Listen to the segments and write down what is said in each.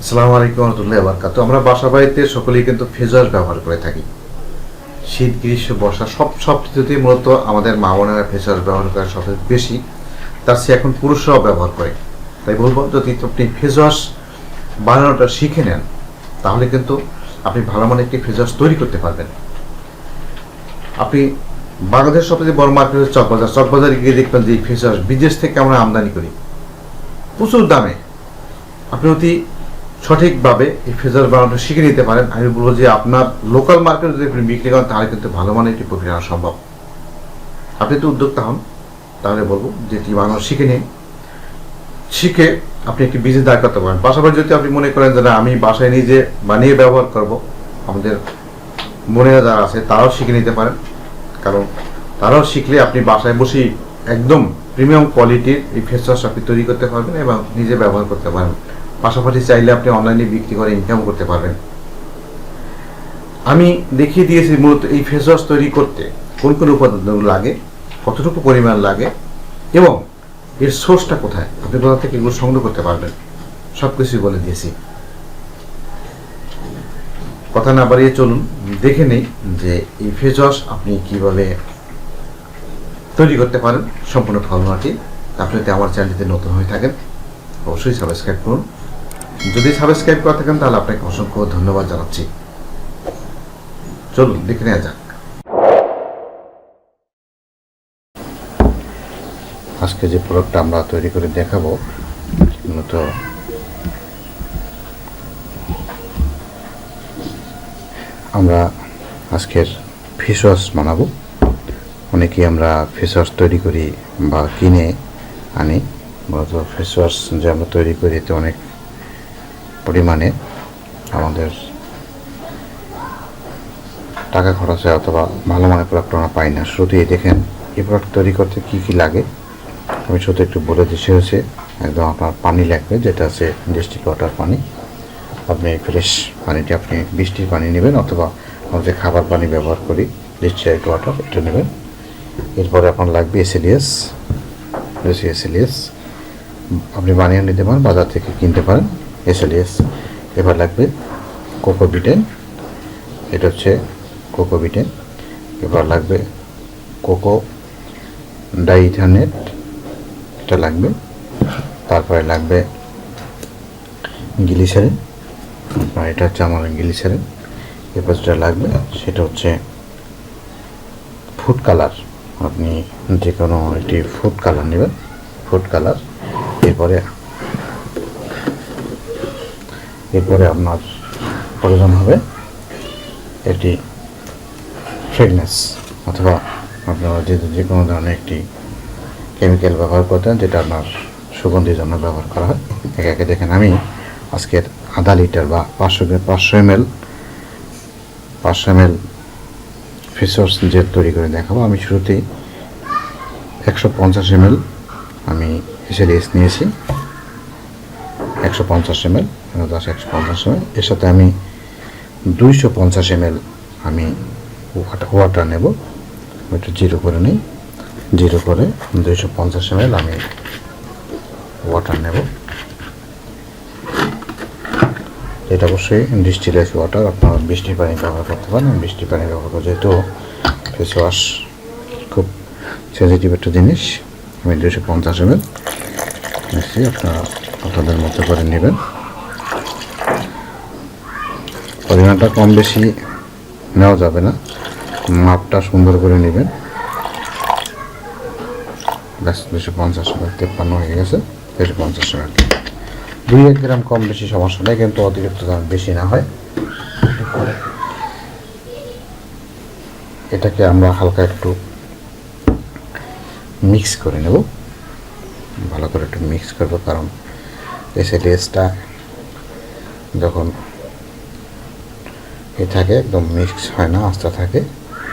আসসালামু আলাইকুম রহমতুল্লাহি ওয়া বারাকাতুহু। আমরা বাসা বাড়িতে সকলেই কিন্তু ফেস ওয়াশ ব্যবহার করে থাকি। শীত, গ্রীষ্ম, বর্ষা সব ঋতুতেই মূলত আমাদের মা বোনেরা ফেস ওয়াশ ব্যবহার করে সবচেয়ে বেশি। তার চেয়ে এখন পুরুষরাও ব্যবহার করে। তাই বলবো, যদি আপনি ফেস ওয়াশ বানানোটা শিখে নেন, তাহলে কিন্তু আপনি ভালো মানের একটি ফেস ওয়াশ তৈরি করতে পারবেন। আপনি বাংলাদেশের সবচেয়ে বড় মার্কেট হচ্ছে চকবাজার। চকবাজারে গিয়ে দেখবেন যে এই ফেস ওয়াশ বিদেশ থেকে আমরা আমদানি করি প্রচুর দামে। আপনি অতি সঠিকভাবে এই ফেস ওয়াশ বানানোটা শিখে নিতে পারেন। আমি বলবো যে আপনার লোকাল মার্কেটে যদি আপনি বিক্রি করেন, তাহলে কিন্তু ভালো মানের একটি প্রফিট আনা সম্ভব। আপনি তো উদ্যোক্তা হন, তাহলে বলবো যে এটি বানানো শিখে নিন। শিখে আপনি একটি বিজনেস দাঁড় করতে পারেন। পাশাপাশি যদি আপনি মনে করেন যে না, আমি বাসায় নিজে বানিয়ে ব্যবহার করব, আমাদের বোনেরা যারা আছে তারাও শিখে নিতে পারেন। কারণ তারাও শিখলে আপনি বাসায় বসেই একদম প্রিমিয়াম কোয়ালিটির এই ফেস ওয়াশ আপনি তৈরি করতে পারবেন এবং নিজে ব্যবহার করতে পারবেন। পাশাপাশি চাইলে আপনি অনলাইনে বিক্রি করে ইনকাম করতে পারবেন। আমি দেখিয়ে দিয়েছি মূলত এই ফেস ওয়াশ তৈরি করতে কোন কোন উপাদানগুলো লাগে, কতটুকু পরিমাণ লাগে এবং এর সোর্সটা কোথায়, আপনি কোথা থেকে এগুলো সংগ্রহ করতে পারবেন, সব কিছুই বলে দিয়েছি। কথা না বাড়িয়ে চলুন দেখে নেই যে এই ফেস ওয়াশ আপনি কীভাবে তৈরি করতে পারেন সম্পূর্ণ ফর্মুলাটি। আপনি যদি আমার চ্যানেলটিতে নতুন হয়ে থাকেন, অবশ্যই সাবস্ক্রাইব করুন। যদি সাবস্ক্রাইব করে থাকেন, তাহলে আপনাকে অসংখ্য ধন্যবাদ জানাচ্ছি। চলুন দেখে নেওয়া যাক। আজকে যে প্রোডাক্টটা আমরা তৈরি করে দেখাবো, মূলত আমরা আজকের ফেস ওয়াশ বানাবো। অনেকেই আমরা ফেস ওয়াশ তৈরি করি বা কিনে আনি। মূলত ফেস ওয়াশ যে আমরা তৈরি করি, এতে অনেক পরিমাণে আমাদের টাকা খরচ হয়, অথবা ভালো মানের প্রোডাক্ট আমরা পাই না। শুরুতেই দেখেন এই প্রোডাক্ট তৈরি করতে কী কী লাগে আমি শুধু একটু বলে দিচ্ছি। হচ্ছে একদম আপনার পানি লাগবে, যেটা আছে ডিস্টিল ওয়াটার পানি। আপনি ফ্রেশ পানিটি আপনি বৃষ্টির পানি নেবেন, অথবা আমরা যে খাবার পানি ব্যবহার করি ডিস্টিলেড ওয়াটার, এটা নেবেন। এরপরে আপনার লাগবে এসএলএস। আপনি বানিয়ে নিতে পারেন, বাজার থেকে কিনতে পারেন এসএলএস। এবার লাগবে কোকোবিটেন, এটা হচ্ছে কোকোবিটেন। এবার লাগবে কোকো ডাইইথানেট, এটা লাগবে। তারপরে লাগবে গ্লিসারিন, আপনার এটা হচ্ছে আমার গ্লিসারিন। এরপর যেটা লাগবে সেটা হচ্ছে ফুড কালার। আপনি যে কোনো একটি ফুড কালার নেবেন, ফুড কালার। এরপরে আপনার প্রয়োজন হবে এটি ফ্রেগনেন্স, অথবা আপনারা যে কোনো ধরনের একটি কেমিক্যাল ব্যবহার করতেন, যেটা আপনার সুগন্ধির জন্য ব্যবহার করা হয়। একে একে দেখেন, আমি আজকের আধা লিটার বা 500 ml ফেস ওয়াশ জেল তৈরি করে দেখাবো। আমি শুরুতেই 150 ml আমি এসএলএস নিয়েছি, 150 ml, 150 ml। এর সাথে আমি 250 ml আমি ওয়াটার নেব। একটু জিরো করে নিই, জিরো করে 250 ml আমি ওয়াটার নেব। এটা অবশ্যই ডিস্টিলেড ওয়াটার, আপনারা বৃষ্টির পানি ব্যবহার করতে পারেন। বৃষ্টির পানি ব্যবহার করে, যেহেতু ফেস ওয়াশ খুব সেন্সিটিভ একটা জিনিস, আমি 250 ml নিচ্ছি। আপনারা আপনাদের মতো করে নেবেন। পরিমাণটা কম বেশি নেওয়া যাবে না, মাপটা সুন্দর করে নেবেন। ব্যাস 250 ml, 53 হয়ে গেছে। 250 ml, 2-1 গ্রাম কম বেশি সমস্যা নেই, কিন্তু অতিরিক্ত দাম বেশি না হয়। এটাকে আমরা হালকা একটু মিক্স করে নেব, ভালো করে একটু মিক্স করবো। কারণ এসএলএসটা যখন এ থাকে একদম মিক্স হয় না, আস্তে থাকে।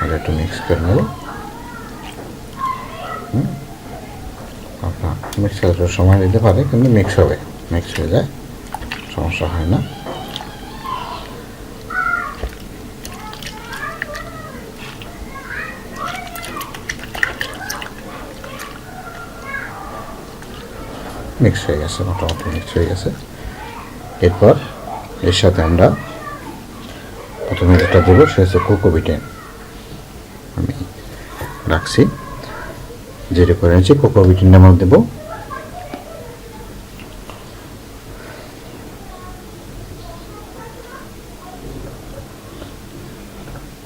আর একটু মিক্স করে নেব। আপনার মিক্স করতে সময় দিতে পারে, কিন্তু মিক্স হবে, মিক্স হয়ে যায়, সমস্যা হয় না। মিক্স হয়ে গেছে, মোটামুটি মিক্স হয়ে গেছে। এরপর এর সাথে আমরা প্রথমে যেটা দেবো সে হচ্ছে কোকোবিটেন। আমি রাখছি, যেটা করে নিচ্ছি কোকোবিটেন আমরা দেবো।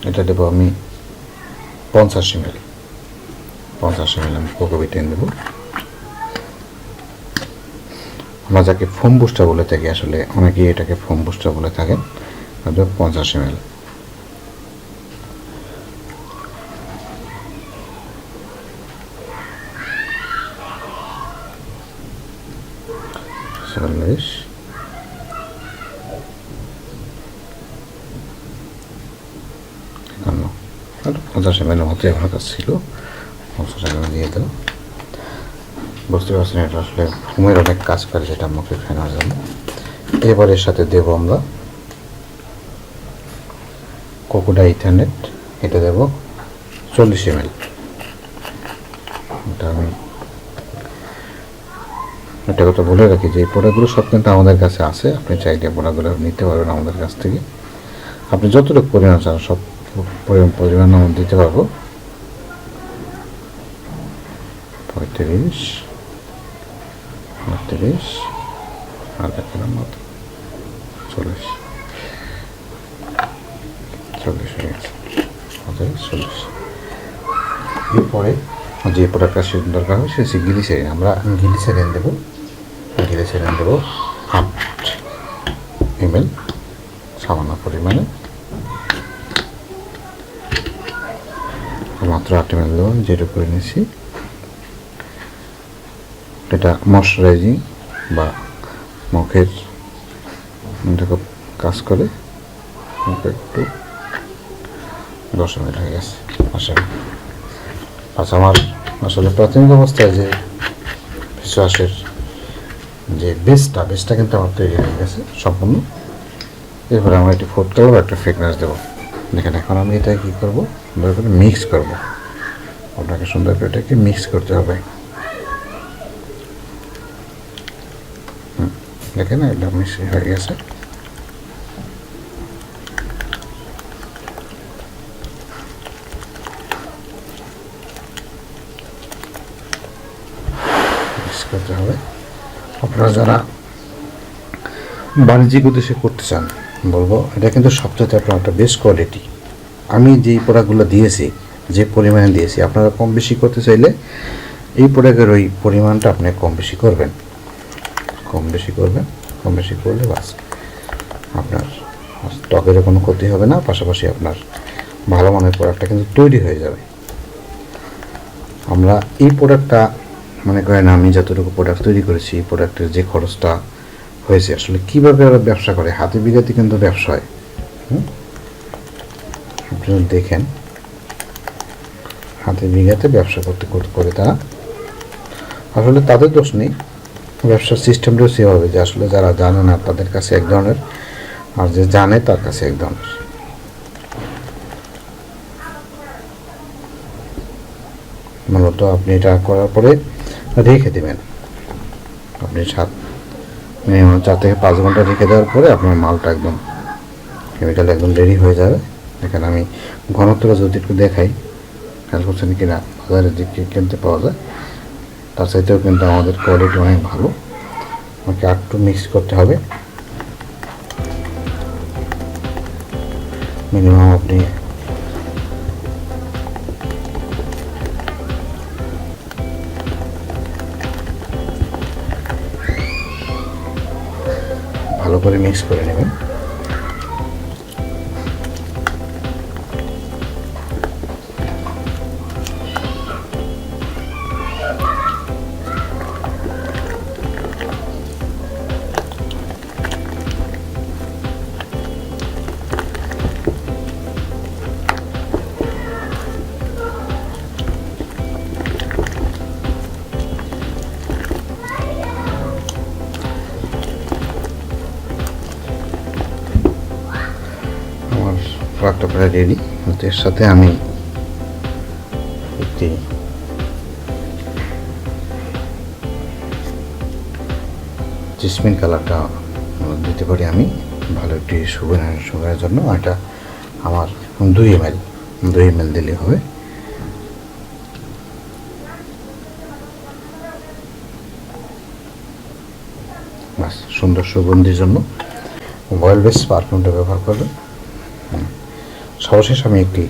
এটা দেবো আমি 50 ml আমি কোকোবিটেন দেবো। আমরা যাকে ফোম বুস্টার বলে থাকি, আসলে অনেকেই এটাকে ফোম বুস্টার বলে থাকেন। 50 ml। চল্লিশ, একান্ন, 50 ml মতো আমার কাছে ছিল। 50 ml দিয়ে দেবো। বুঝতে পারছেন এটা আসলে ফোমের অনেক কাজ করে, যেটা মুখে ফেনার জন্য। এবার এর সাথে দেব আমরা কোকোডা ইথানেট, এটা দেব 40 ml। এটা আমি একটা কথা বলে রাখি যে এই প্রোডাক্টগুলো সব কিন্তু আমাদের কাছে আছে, আপনি চাইলে প্রোডাক্টগুলো নিতে পারবেন আমাদের কাছ থেকে। আপনি যতটুকু পরিমাণ চান সব পরিমাণ আমরা দিতে পারবো। 35, 38 আর দেখলাম মতো 40 হয়ে গেছে। 40। এরপরে যে প্রোডাক্টটা সেদিন দরকার হবে সে হচ্ছে গ্লিসারিন। আমরা গ্লিসারিন দেবো 8 ml, সামান্য পরিমাণে, মাত্র 8 ml দেবো, যেটা করে নিয়েছি। এটা ময়শ্চারাইজিং বা মুখের খুব কাজ করে। মুখে একটু 10 মিনিট হয়ে গেছে। আচ্ছা, আমার আসলে প্রাথমিক অবস্থায় যে ফেসওয়াশের যে বেসটা কিন্তু আমার তৈরি হয়ে গেছে সম্পূর্ণ। এরপরে আমরা একটি ফুড কালার, একটা ফ্রেগনেন্স দেবো। দেখেন এখন আমি এটা কী করবো, সুন্দর করে মিক্স করবো। আপনাকে সুন্দর করে এটাকে মিক্স করতে হবে। দেখেন এটা মিক্স হয়ে গেছে। মিক্স করতে হবে। আপনারা যারা বাণিজ্যিক উদ্দেশ্যে করতে চান, বলবো এটা কিন্তু সবচেয়ে আপনার একটা বেস্ট কোয়ালিটি। আমি যেই প্রোডাক্টগুলো দিয়েছি, যে পরিমাণে দিয়েছি, আপনারা কম বেশি করতে চাইলে এই প্রোডাক্টের ওই পরিমাণটা আপনি কম বেশি করবেন। কম বেশি করলে বাস আপনার ত্বকেরও কোনো ক্ষতি হবে না, পাশাপাশি আপনার ভালো মানের প্রোডাক্টটা কিন্তু তৈরি হয়ে যাবে। আমরা এই প্রোডাক্টটা মনে করেন আমি যতটুকু প্রোডাক্ট তৈরি করেছি, এই প্রোডাক্টের যে খরচটা হয়েছে, আসলে কীভাবে ওরা ব্যবসা করে, হাতে বিঘাতে কিন্তু ব্যবসা হয়। আপনি দেখেন হাতে বিঘাতে ব্যবসা করতে করে তারা, আসলে তাদের দোষ নেই, ব্যবসার সিস্টেমটাও সেভাবে যে আসলে যারা জানে না তাদের কাছে এক ধরনের, আর যে জানে তার কাছে এক ধরনের। মূলত আপনি এটা করার পরে রেখে দেবেন। আপনি মিনিমাম 4 থেকে 5 ঘন্টা রেখে দেওয়ার পরে আপনার মালটা একদম কেমিক্যাল একদম রেডি হয়ে যাবে। এখানে আমি ঘনত্বটা যদি একটু দেখাই, খেয়াল করছেন কিনা, বাজারে যে কিনতে পাওয়া যায় তার চাইতেও কিন্তু আমাদের কোয়ালিটি অনেক ভালো। আমাকে একটু মিক্স করতে হবে। মিনিমাম আপনি ভালো করে মিক্স করে নেবেন। প্রোডাক্টটা প্রায় রেডি। এর সাথে আমি একটি জেসমিন কালারটা দিতে পারি। আমি ভালো একটি সুগন্ধের জন্য এটা আমার 2 ml দিলে হবে। বাস, সুন্দর সুগন্ধির জন্য অয়েল বেস পারফিউমটা ব্যবহার করবেন। সর্বশেষ আমি একটি